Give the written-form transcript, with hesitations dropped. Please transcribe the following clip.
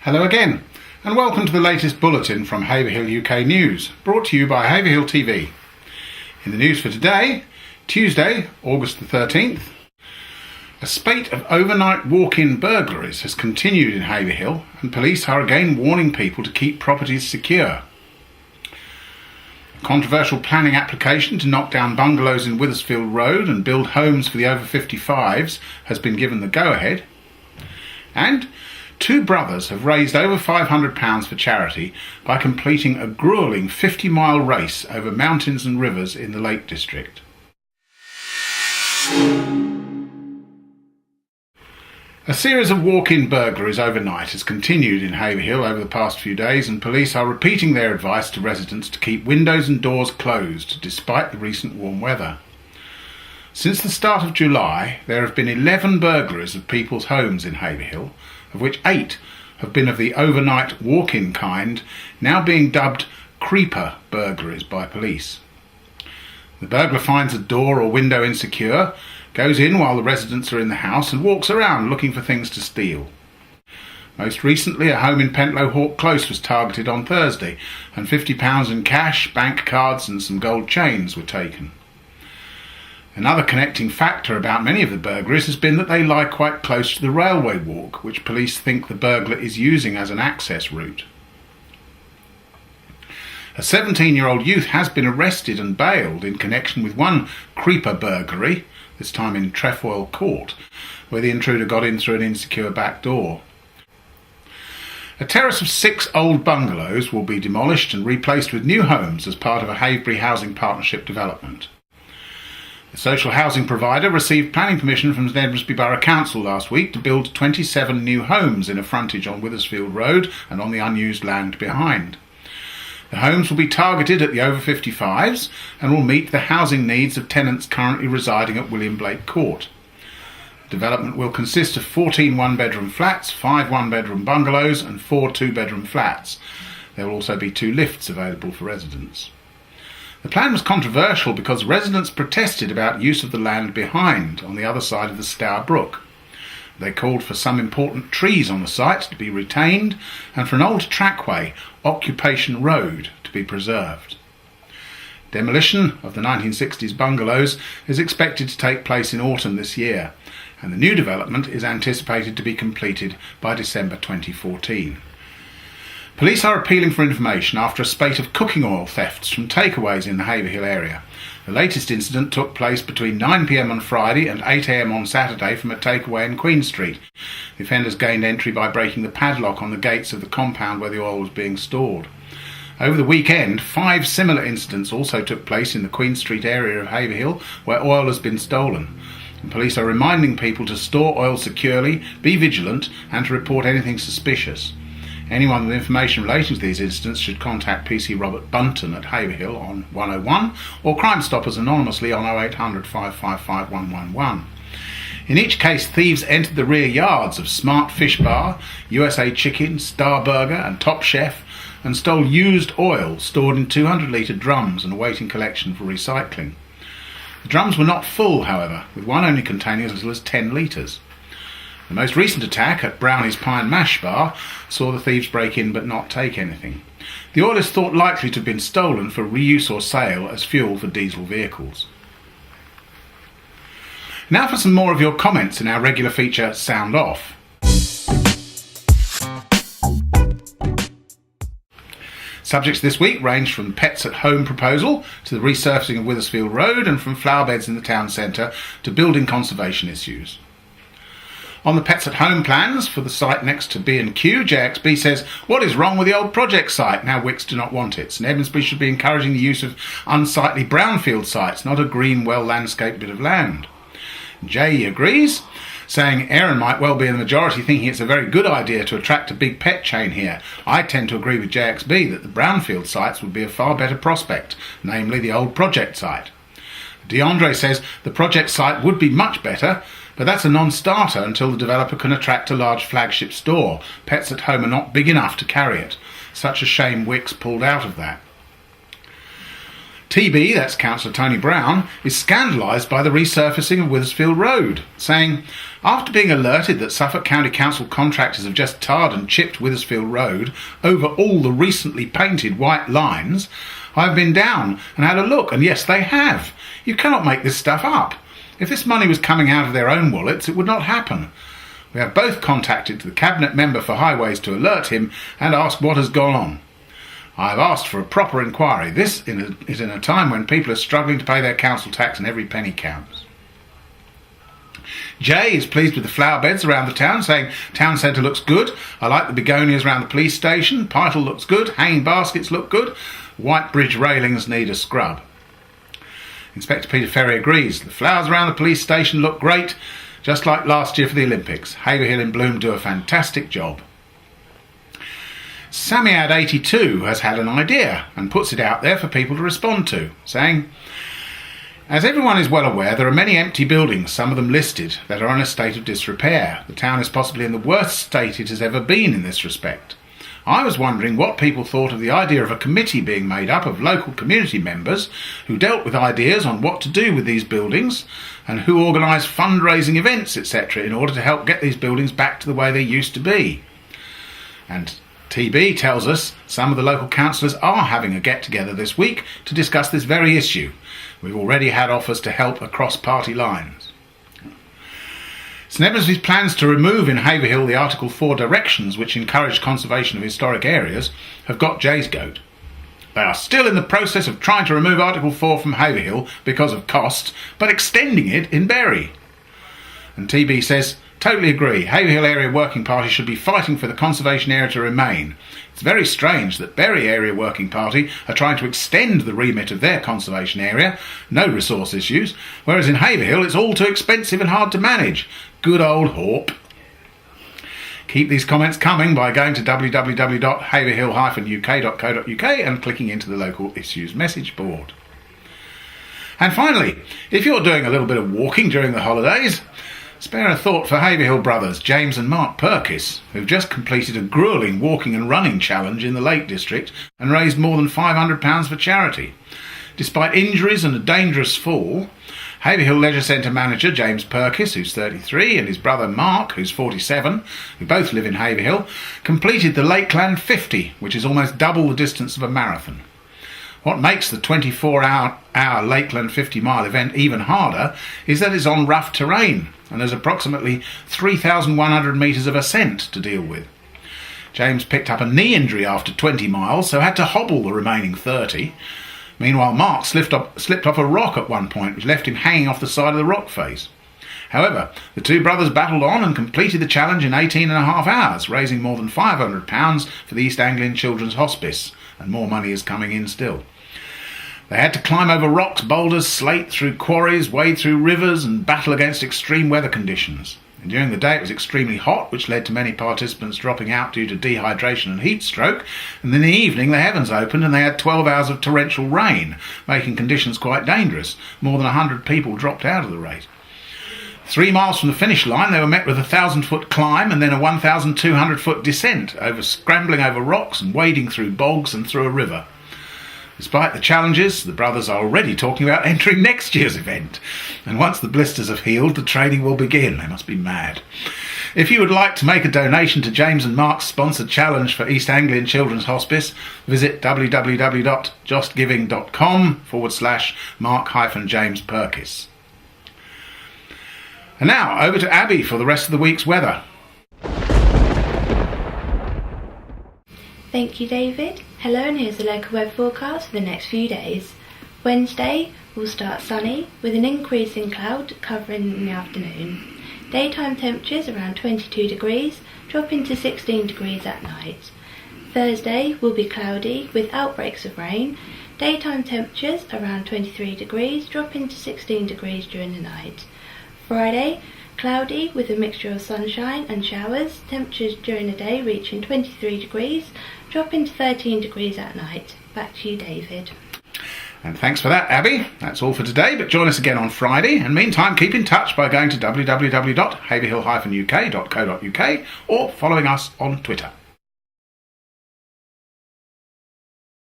Hello again, and welcome to the latest bulletin from Haverhill UK News, brought to you by Haverhill TV. In the news for today, Tuesday, August the 13th, a spate of overnight walk-in burglaries has continued in Haverhill, and police are again warning people to keep properties secure. A controversial planning application to knock down bungalows in Withersfield Road and build homes for the over 55s has been given the go-ahead. And two brothers have raised over £500 for charity by completing a grueling 50-mile race over mountains and rivers in the Lake District. A series of walk-in burglaries overnight has continued in Haverhill over the past few days, and police are repeating their advice to residents to keep windows and doors closed despite the recent warm weather. Since the start of July, there have been 11 burglaries of people's homes in Haverhill, of which 8 have been of the overnight walk-in kind, now being dubbed creeper burglaries by police. The burglar finds a door or window insecure, goes in while the residents are in the house and walks around looking for things to steal. Most recently, a home in Pentlow Hawk Close was targeted on Thursday, and £50 in cash, bank cards and some gold chains were taken. Another connecting factor about many of the burglaries has been that they lie quite close to the railway walk, which police think the burglar is using as an access route. A 17-year-old youth has been arrested and bailed in connection with one creeper burglary, this time in Trefoil Court, where the intruder got in through an insecure back door. A terrace of 6 old bungalows will be demolished and replaced with new homes as part of a Haverhill Housing Partnership development. The social housing provider received planning permission from Nedresby Borough Council last week to build 27 new homes in a frontage on Withersfield Road and on the unused land behind. The homes will be targeted at the over 55s and will meet the housing needs of tenants currently residing at William Blake Court. The development will consist of 14 one-bedroom flats, 5 one-bedroom bungalows and 4 two-bedroom flats. There will also be 2 lifts available for residents. The plan was controversial because residents protested about use of the land behind, on the other side of the Stour Brook. They called for some important trees on the site to be retained and for an old trackway, Occupation Road, to be preserved. Demolition of the 1960s bungalows is expected to take place in autumn this year, and the new development is anticipated to be completed by December 2014. Police are appealing for information after a spate of cooking oil thefts from takeaways in the Haverhill area. The latest incident took place between 9 p.m. on Friday and 8 a.m. on Saturday from a takeaway in Queen Street. The offenders gained entry by breaking the padlock on the gates of the compound where the oil was being stored. Over the weekend, 5 similar incidents also took place in the Queen Street area of Haverhill where oil has been stolen. And police are reminding people to store oil securely, be vigilant and to report anything suspicious. Anyone with information relating to these incidents should contact PC Robert Bunton at Haverhill on 101 or Crime Stoppers anonymously on 0800 555 111. In each case, thieves entered the rear yards of Smart Fish Bar, USA Chicken, Star Burger and Top Chef and stole used oil stored in 200-litre drums and awaiting collection for recycling. The drums were not full, however, with one only containing as little as 10 litres. The most recent attack at Brownie's Pie and Mash Bar saw the thieves break in but not take anything. The oil is thought likely to have been stolen for reuse or sale as fuel for diesel vehicles. Now for some more of your comments in our regular feature Sound Off. Subjects this week range from Pets at Home proposal to the resurfacing of Withersfield Road, and from flower beds in the town centre to building conservation issues. On the Pets at Home plans for the site next to B&Q, JXB says, "What is wrong with the old project site? Now Wicks do not want it. St Edmundsbury should be encouraging the use of unsightly brownfield sites, not a green, well-landscaped bit of land." Jay agrees, saying, "Aaron might well be in the majority thinking it's a very good idea to attract a big pet chain here. I tend to agree with JXB that the brownfield sites would be a far better prospect, namely the old project site." DeAndre says the project site would be much better, but that's a non-starter until the developer can attract a large flagship store. Pets at Home are not big enough to carry it. Such a shame Wicks pulled out of that. TB, that's Councillor Tony Brown, is scandalised by the resurfacing of Withersfield Road, saying, "After being alerted that Suffolk County Council contractors have just tarred and chipped Withersfield Road over all the recently painted white lines, I've been down and had a look, and yes, they have. You cannot make this stuff up. If this money was coming out of their own wallets, it would not happen. We have both contacted the Cabinet Member for Highways to alert him and ask what has gone on. I have asked for a proper inquiry. This is in a time when people are struggling to pay their council tax and every penny counts." Jay is pleased with the flower beds around the town, saying, "Town centre looks good. I like the begonias around the police station. Pytle looks good. Hanging baskets look good. White bridge railings need a scrub." Inspector Peter Ferry agrees. "The flowers around the police station look great, just like last year for the Olympics. Haverhill in bloom do a fantastic job." Samiad82 has had an idea and puts it out there for people to respond to, saying, "As everyone is well aware, there are many empty buildings, some of them listed, that are in a state of disrepair. The town is possibly in the worst state it has ever been in this respect. I was wondering what people thought of the idea of a committee being made up of local community members who dealt with ideas on what to do with these buildings and who organised fundraising events, etc., in order to help get these buildings back to the way they used to be." And TB tells us some of the local councillors are having a get-together this week to discuss this very issue. We've already had offers to help across party lines. St Edmunds's plans to remove in Haverhill the Article 4 directions which encourage conservation of historic areas have got Jay's goat. They are still in the process of trying to remove Article 4 from Haverhill because of cost, but extending it in Bury. And TB says, "Totally agree. Haverhill Area Working Party should be fighting for the conservation area to remain. It's very strange that Bury Area Working Party are trying to extend the remit of their conservation area, no resource issues, whereas in Haverhill it's all too expensive and hard to manage. Good old Hawp." Keep these comments coming by going to www.haverhill-uk.co.uk and clicking into the local issues message board. And finally, if you're doing a little bit of walking during the holidays, spare a thought for Haverhill brothers James and Mark Purkis, who've just completed a grueling walking and running challenge in the Lake District and raised more than £500 for charity. Despite injuries and a dangerous fall, Haverhill Leisure Centre manager James Purkis, who's 33, and his brother Mark, who's 47, who both live in Haverhill, completed the Lakeland 50, which is almost double the distance of a marathon. What makes the 24-hour Lakeland 50-mile event even harder is that it's on rough terrain, and there's approximately 3,100 metres of ascent to deal with. James picked up a knee injury after 20 miles, so had to hobble the remaining 30. Meanwhile, Mark slipped off a rock at one point, which left him hanging off the side of the rock face. However, the two brothers battled on and completed the challenge in 18.5 hours, raising more than £500 for the East Anglian Children's Hospice, and more money is coming in still. They had to climb over rocks, boulders, slate through quarries, wade through rivers and battle against extreme weather conditions. And during the day it was extremely hot, which led to many participants dropping out due to dehydration and heat stroke, and in the evening the heavens opened and they had 12 hours of torrential rain, making conditions quite dangerous. More than 100 people dropped out of the race. 3 miles from the finish line they were met with a 1,000-foot climb and then a 1,200-foot descent, scrambling over rocks and wading through bogs and through a river. Despite the challenges, the brothers are already talking about entering next year's event. And once the blisters have healed, the training will begin. They must be mad. If you would like to make a donation to James and Mark's sponsored challenge for East Anglian Children's Hospice, visit www.justgiving.com/Mark-James Purkis. And now, over to Abby for the rest of the week's weather. Thank you, David. Hello, and here's the local weather forecast for the next few days. Wednesday will start sunny with an increase in cloud covering in the afternoon. Daytime temperatures around 22 degrees, dropping to 16 degrees at night. Thursday will be cloudy with outbreaks of rain. Daytime temperatures around 23 degrees, dropping to 16 degrees during the night. Friday, cloudy with a mixture of sunshine and showers, temperatures during the day reaching 23 degrees, dropping to 13 degrees at night. Back to you, David. And thanks for that, Abby. That's all for today, but join us again on Friday. And meantime, keep in touch by going to www.haverhill-uk.co.uk or following us on Twitter.